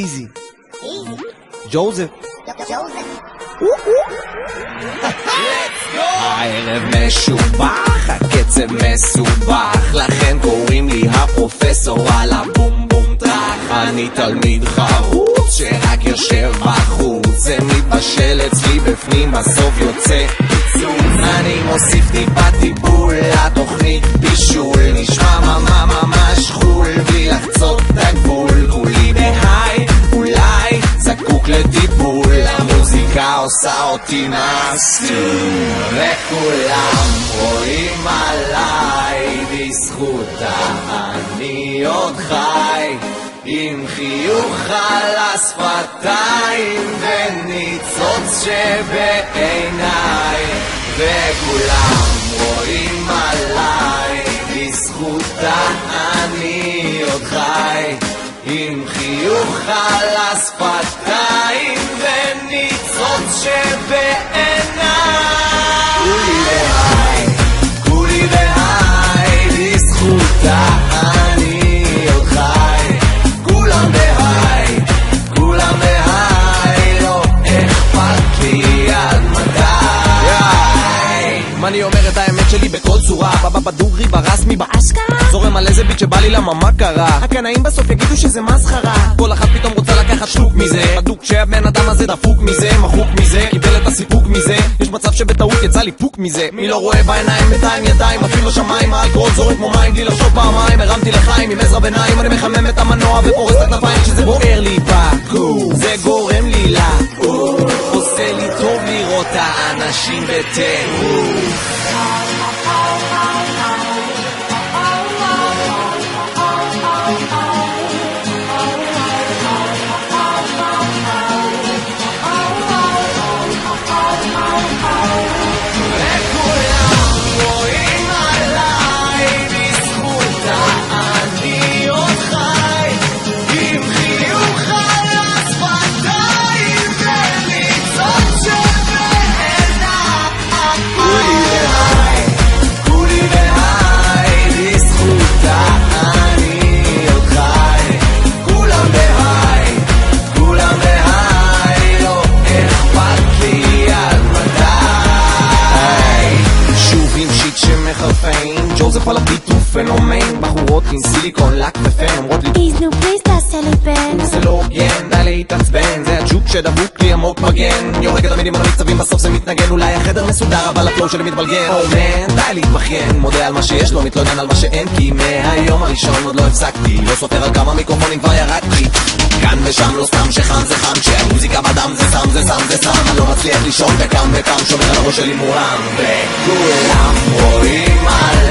איזי. ג'וזף. הערב משובח, הקצב מסובך, לכן קוראים לי הפרופסור על הבום בום טרח. אני תלמיד חרוץ שרק יושב בחוץ, זה מתבשל אצלי בפנים, בסוף יוצא פיצוץ. אני מוסיף טיפה טיפול לתוכנית בישול, נשמע ממש חול בלי לחצות את הגבול. כולי בהיי, אולי זקוק לטיפול, המוזיקה עושה אותי נסטים, וכולם רואים עליי בזכותה אני עוד חי, עם חיוך על השפתיים וניצוץ שבעיניי, וכולם רואים עליי בזכותה אני עוד חי, עם חיוך על השפתיים וניצוץ שבעיניי. כולי בהיי, בזכותה אני עוד חי, כולם בהיי, לא אכפת לי עד מתי. מה אני אומר את האמת שלי בכל צורה, בדוגרי, ברסמי, באשכרה, זורם על איזה ביט שבא לי למה מה קרה, הקנאים בסוף יגידו שזה מסחרה, כל אחת פתאום רוצה לקחת שטוק מזה, בדוק שהבן אדם הזה דפוק מזה, מחוק מזה, קיבל את הסיפוק מזה, יש מצב שבטעות יצא לי פוק מזה, מי לא רואה בעיניים בינתיים ידיים, אפילו שמיים, האלכוהול זורק כמו מים, בלי לחשוב פעמיים, הרמתי לחיים עם עזרה ביניים, אני מחמם את המנוע ופורס את הכנפיים, כשזה בוער לי פקו, זה גורם לי לעוף, עושה לי טוב לראות האנשים בטירוף. ג'וזף על הביט הוא פנומן, בחורות עם סיליקון, לק ופן אומרות לי Please no please תעשה לי בן, זה לא הוגן, די להתעצבן, זה הג'וק שדבוק לי עמוק מגן, יורק את המילים על המקצבים בסוף זה מתנגן, אולי החדר מסודר אבל הפלואו שלי מתבלגן. מן, די להתבכיין, מודה על מה שיש לו, מתלונן על מה שאין, כי מהיום הראשון עוד לא הפסקתי, לא סופר על כמה מיקרופונים כבר ירדתי, כאן ושם לא סתם שחם זה חם, כשהמוזיקה בדם זה סם זה סם זה סם, אני לא מצליח לישון וקם שומר על הראש שלי מורם, וכולם רואים על